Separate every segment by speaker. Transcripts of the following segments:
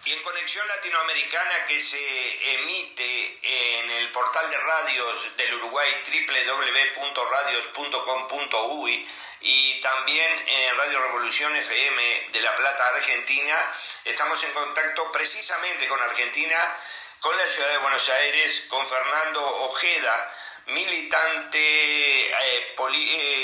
Speaker 1: Y en Conexión Latinoamericana, que se emite en el portal de radios del Uruguay, www.radios.com.uy, y también en Radio Revolución FM de La Plata, Argentina, estamos en contacto precisamente con Argentina, con la ciudad de Buenos Aires, con Fernando Ojeda, militante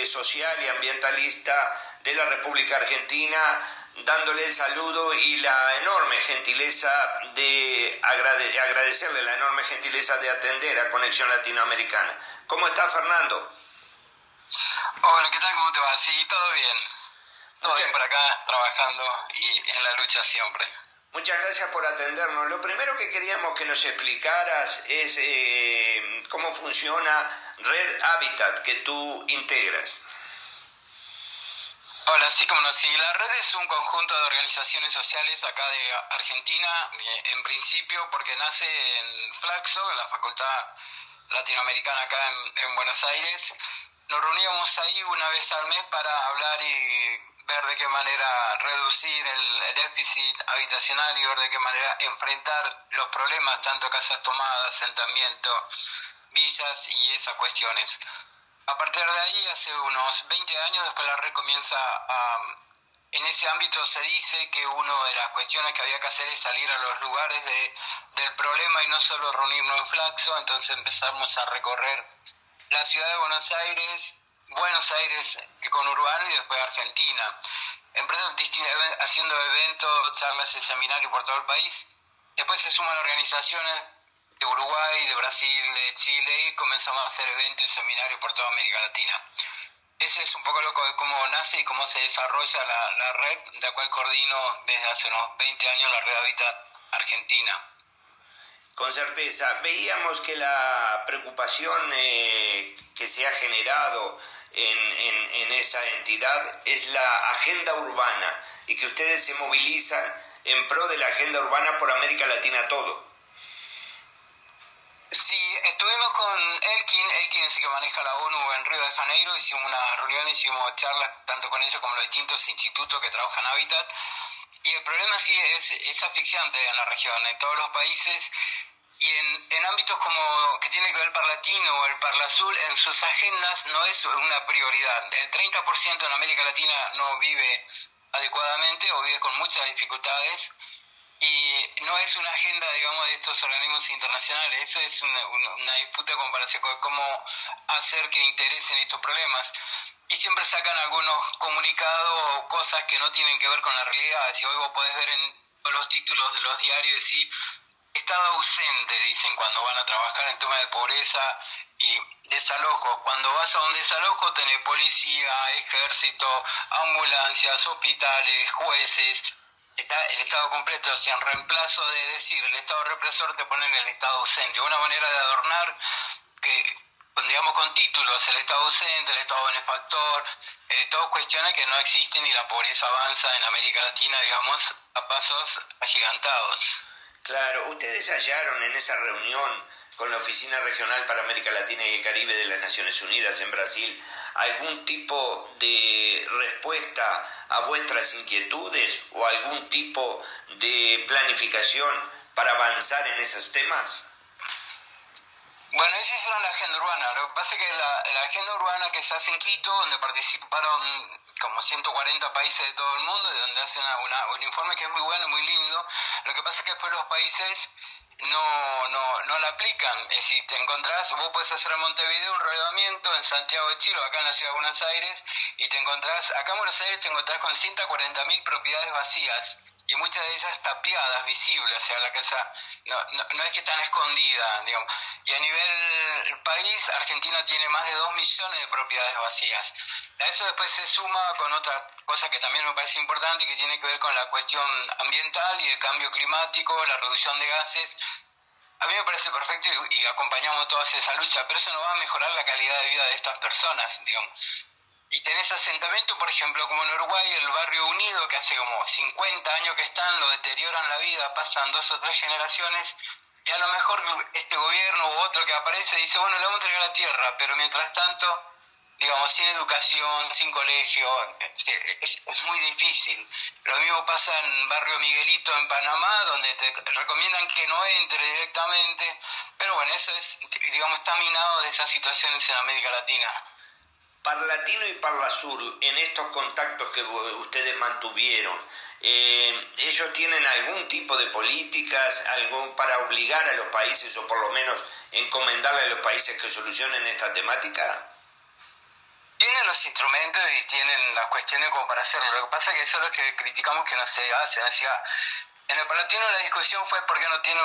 Speaker 1: social y ambientalista de la República Argentina, dándole el saludo y la enorme gentileza de agradecerle la enorme gentileza de atender a Conexión Latinoamericana. ¿Cómo está, Fernando?
Speaker 2: Hola, ¿qué tal? ¿Cómo te va? Sí, todo bien. Todo bien por acá, trabajando y en la lucha siempre.
Speaker 1: Muchas gracias por atendernos. Lo primero que queríamos que nos explicaras es cómo funciona Red Hábitat, que tú integras.
Speaker 2: Hola, sí, como no, sí, la red es un conjunto de organizaciones sociales acá de Argentina, en principio porque nace en Flaxo, en la Facultad Latinoamericana acá en Buenos Aires. Nos reuníamos ahí una vez al mes para hablar y ver de qué manera reducir el déficit habitacional y ver de qué manera enfrentar los problemas, tanto casas tomadas, asentamiento, villas y esas cuestiones. A partir de ahí, hace unos 20 años, después la red comienza en ese ámbito se dice que una de las cuestiones que había que hacer es salir a los lugares del problema y no solo reunirnos en Flaxo. Entonces empezamos a recorrer la ciudad de Buenos Aires el conurbano y después Argentina. Empezamos haciendo eventos, charlas y seminarios por todo el país. Después se suman organizaciones de Uruguay, de Brasil, de Chile, y comenzamos a hacer eventos y seminarios por toda América Latina. Ese es un poco loco de cómo nace y cómo se desarrolla la red, de la cual coordino desde hace unos 20 años la Red Hábitat Argentina.
Speaker 1: Con certeza. Veíamos que la preocupación que se ha generado en esa entidad es la agenda urbana, y que ustedes se movilizan en pro de la agenda urbana por América Latina todo.
Speaker 2: Sí, estuvimos con Elkin es el que maneja la ONU en Río de Janeiro, hicimos unas reuniones, hicimos charlas tanto con ellos como los distintos institutos que trabajan Hábitat, y el problema sí es asfixiante en la región, en todos los países, y en ámbitos como que tiene que ver el Parlatino o el Parlasur, en sus agendas no es una prioridad. El 30% en América Latina no vive adecuadamente o vive con muchas dificultades, y no es una agenda, digamos, de estos organismos internacionales. Eso es una disputa como para cómo hacer que interesen estos problemas. Y siempre sacan algunos comunicados o cosas que no tienen que ver con la realidad. Si hoy vos podés ver en los títulos de los diarios, decir, Estado ausente, dicen, cuando van a trabajar en temas de pobreza y desalojo. Cuando vas a un desalojo tenés policía, ejército, ambulancias, hospitales, jueces. Está el Estado completo, o sea, en reemplazo de decir el Estado represor te ponen el Estado ausente. Una manera de adornar que, digamos, con títulos, el Estado ausente, el Estado benefactor, todo cuestiones que no existen, y la pobreza avanza en América Latina, digamos, a pasos agigantados.
Speaker 1: Claro, ustedes hallaron en esa reunión con la Oficina Regional para América Latina y el Caribe de las Naciones Unidas en Brasil algún tipo de respuesta a vuestras inquietudes o algún tipo de planificación para avanzar en esos temas.
Speaker 2: Bueno, esa es la agenda urbana. Lo que pasa es que la agenda urbana que se hace en Quito, donde participaron como 140 países de todo el mundo, de donde hacen un informe que es muy bueno, muy lindo. Lo que pasa es que después los países no la aplican. Es decir, te encontrás, vos podés hacer en Montevideo un relevamiento, en Santiago de Chile, acá en la ciudad de Buenos Aires, y acá en Buenos Aires te encontrás con 140.000 propiedades vacías, y muchas de ellas tapiadas, visibles, o sea, la casa no es que están escondidas, digamos. Y a nivel país, Argentina tiene más de 2 millones de propiedades vacías. A eso después se suma con otra cosa que también me parece importante, que tiene que ver con la cuestión ambiental y el cambio climático, la reducción de gases. A mí me parece perfecto y acompañamos toda esa lucha, pero eso no va a mejorar la calidad de vida de estas personas, digamos. Y tenés asentamiento, por ejemplo, como en Uruguay, el Barrio Unido, que hace como 50 años que están, lo deterioran la vida, pasan 2 o 3 generaciones, y a lo mejor este gobierno u otro que aparece dice, bueno, le vamos a entregar la tierra, pero mientras tanto digamos, sin educación, sin colegio, es muy difícil. Lo mismo pasa en Barrio Miguelito en Panamá, donde te recomiendan que no entre directamente, pero bueno, eso es, digamos, está minado de esas situaciones en América Latina.
Speaker 1: Parlatino y Parlasur, en estos contactos que ustedes mantuvieron, ¿ellos tienen algún tipo de políticas, algo para obligar a los países o por lo menos encomendarle a los países que solucionen esta temática?
Speaker 2: Tienen los instrumentos y tienen las cuestiones como para hacerlo. Lo que pasa es que eso es lo que criticamos que no se hacen. En el Palatino la discusión fue por qué no tienen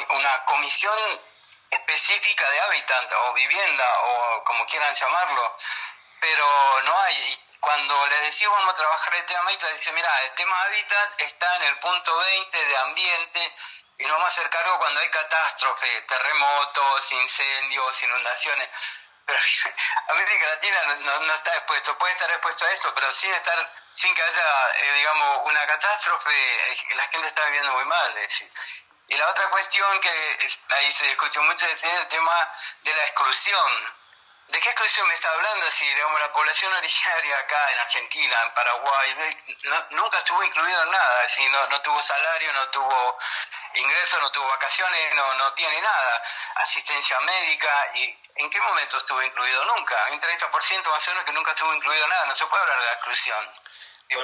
Speaker 2: una comisión específica de hábitat o vivienda o como quieran llamarlo, pero no hay. Y cuando les decimos vamos a trabajar el tema hábitat, dicen, mira, el tema hábitat está en el punto 20 de ambiente y nos vamos a hacer cargo cuando hay catástrofes, terremotos, incendios, inundaciones. Pero América Latina no está expuesto, puede estar expuesto a eso, pero sin que haya, digamos, una catástrofe, la gente está viviendo muy mal. Y la otra cuestión que ahí se discutió mucho es el tema de la exclusión. ¿De qué exclusión me está hablando? Si, digamos, la población originaria acá en Argentina, en Paraguay, nunca estuvo incluido en nada, si no tuvo salario, no tuvo ingresos, no tuvo vacaciones, no tiene nada, asistencia médica, ¿y en qué momento estuvo incluido? Nunca, hay un 30% más o menos que nunca estuvo incluido nada, no se puede hablar de la exclusión.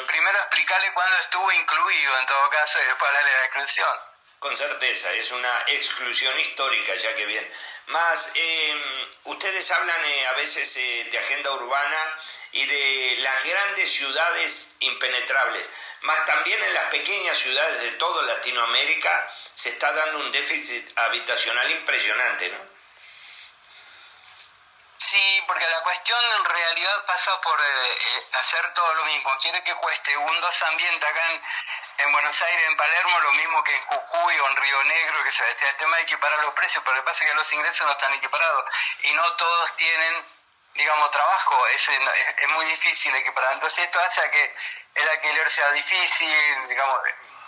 Speaker 2: Primero explicarle cuándo estuvo incluido en todo caso y después hablarle de la exclusión.
Speaker 1: Con certeza, es una exclusión histórica, ya que bien. Más, ustedes hablan a veces de agenda urbana y de las grandes ciudades impenetrables, más también en las pequeñas ciudades de toda Latinoamérica se está dando un déficit habitacional impresionante, ¿no?
Speaker 2: Sí, porque la cuestión en realidad pasa por hacer todo lo mismo. Quiere que cueste un 2 ambiente acá en Buenos Aires, en Palermo, lo mismo que en Jujuy o en Río Negro, que el tema de equiparar los precios, pero lo que pasa es que los ingresos no están equiparados y no todos tienen, digamos, trabajo. Es muy difícil equiparar. Entonces esto hace a que el alquiler sea difícil, digamos.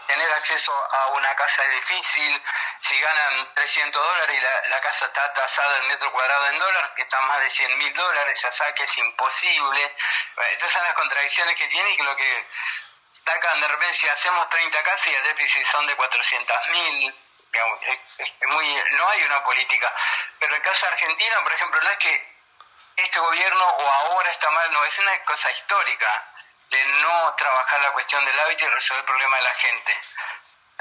Speaker 2: Tener acceso a una casa es difícil. Si ganan $300 y la casa está tasada el metro cuadrado en dólares, que está más de $100.000, ya sabes que es imposible. Estas son las contradicciones que tiene y que lo que sacan de repente, si hacemos 30 casas y el déficit son de 400.000, digamos, no hay una política. Pero el caso de Argentina, por ejemplo, no es que este gobierno o ahora está mal, no, es una cosa histórica de no trabajar la cuestión del hábitat y resolver el problema de la gente.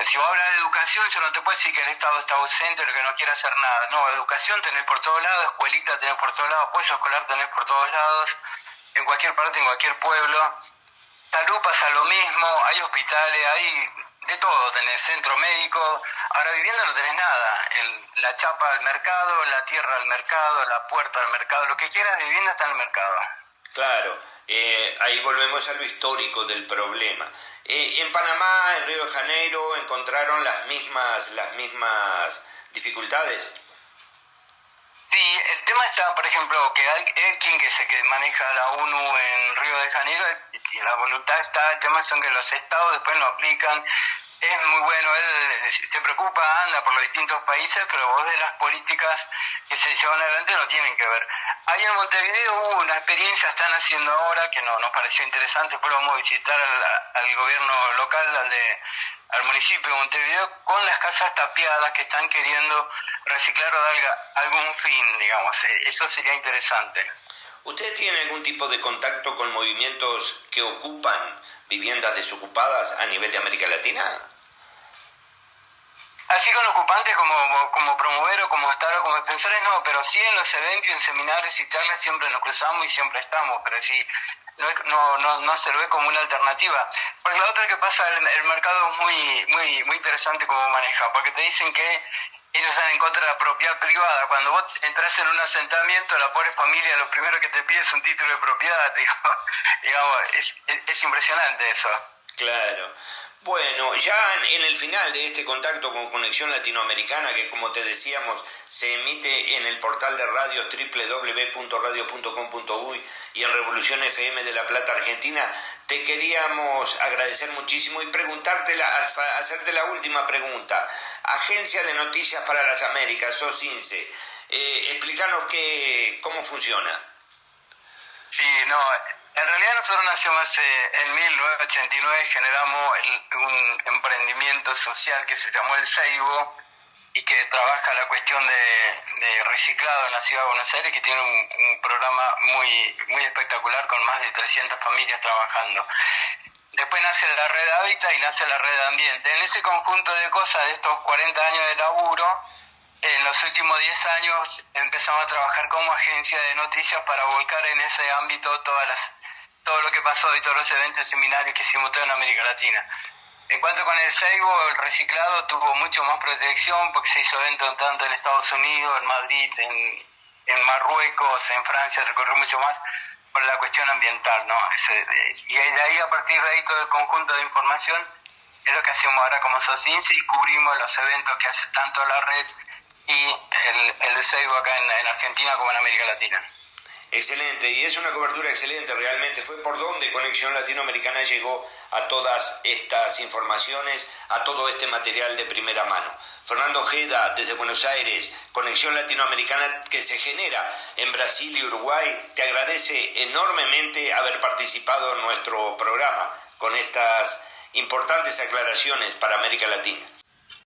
Speaker 2: Si vos hablas de educación, yo no te puedo decir que el Estado está ausente o que no quiere hacer nada. No, educación tenés por todos lados, escuelita tenés por todos lados, apoyo escolar tenés por todos lados, en cualquier parte, en cualquier pueblo. Salud pasa lo mismo, hay hospitales, hay de todo, tenés centro médico. Ahora vivienda no tenés nada, la chapa al mercado, la tierra al mercado, la puerta al mercado, lo que quieras, vivienda está en el mercado.
Speaker 1: Claro, ahí volvemos a lo histórico del problema. En Panamá, en Río de Janeiro, encontraron las mismas dificultades.
Speaker 2: Sí, el tema está, por ejemplo, que Elkin, que es el que maneja la ONU en Río de Janeiro, y la voluntad está, el tema son que los estados después lo aplican. Es muy bueno, él se preocupa, anda por los distintos países, pero vos de las políticas que se llevan adelante no tienen que ver. Ahí en Montevideo hubo una experiencia, están haciendo ahora, que nos pareció interesante, después vamos a visitar al gobierno local, al municipio de Montevideo, con las casas tapiadas que están queriendo reciclar o dar algún fin, digamos. Eso sería interesante.
Speaker 1: ¿Ustedes tienen algún tipo de contacto con movimientos que ocupan viviendas desocupadas a nivel de América Latina?
Speaker 2: Así con ocupantes como promover o como estar o como defensores no, pero sí en los eventos y en seminarios y charlas siempre nos cruzamos y siempre estamos, pero sí no se lo ve como una alternativa. Porque la otra que pasa, el mercado es muy interesante cómo maneja, porque te dicen que ellos están en contra de la propiedad privada. Cuando vos entras en un asentamiento, la pobre familia lo primero que te pide es un título de propiedad, digamos, es impresionante eso.
Speaker 1: Claro. Bueno, ya en el final de este contacto con Conexión Latinoamericana, que como te decíamos, se emite en el portal de radios www.radio.com.uy y en Revolución FM de La Plata, Argentina, te queríamos agradecer muchísimo y hacerte la última pregunta. Agencia de Noticias para las Américas, SOCINCE, explícanos cómo funciona.
Speaker 2: Sí, no, en realidad nosotros nacimos en 1989, generamos un emprendimiento social que se llamó El Seibo y que trabaja la cuestión de reciclado en la ciudad de Buenos Aires, que tiene un programa muy espectacular con más de 300 familias trabajando. Después nace la red Hábitat y nace la red Ambiente. En ese conjunto de cosas, de estos 40 años de laburo, en los últimos 10 años empezamos a trabajar como agencia de noticias para volcar en ese ámbito todo lo que pasó y todos los eventos y seminarios que hicimos todo en América Latina. En cuanto con el Seibo, el reciclado tuvo mucho más protección porque se hizo eventos tanto en Estados Unidos, en Madrid, en Marruecos, en Francia, recorrió mucho más por la cuestión ambiental, ¿no? Y de ahí, a partir de ahí, todo el conjunto de información es lo que hacemos ahora como SOCINCE y cubrimos los eventos que hace tanto la red y el Seibo acá en Argentina como en América Latina.
Speaker 1: Excelente, y es una cobertura excelente realmente. Fue por donde Conexión Latinoamericana llegó a todas estas informaciones, a todo este material de primera mano. Fernando Ojeda, desde Buenos Aires, Conexión Latinoamericana que se genera en Brasil y Uruguay, te agradece enormemente haber participado en nuestro programa con estas importantes aclaraciones para América Latina.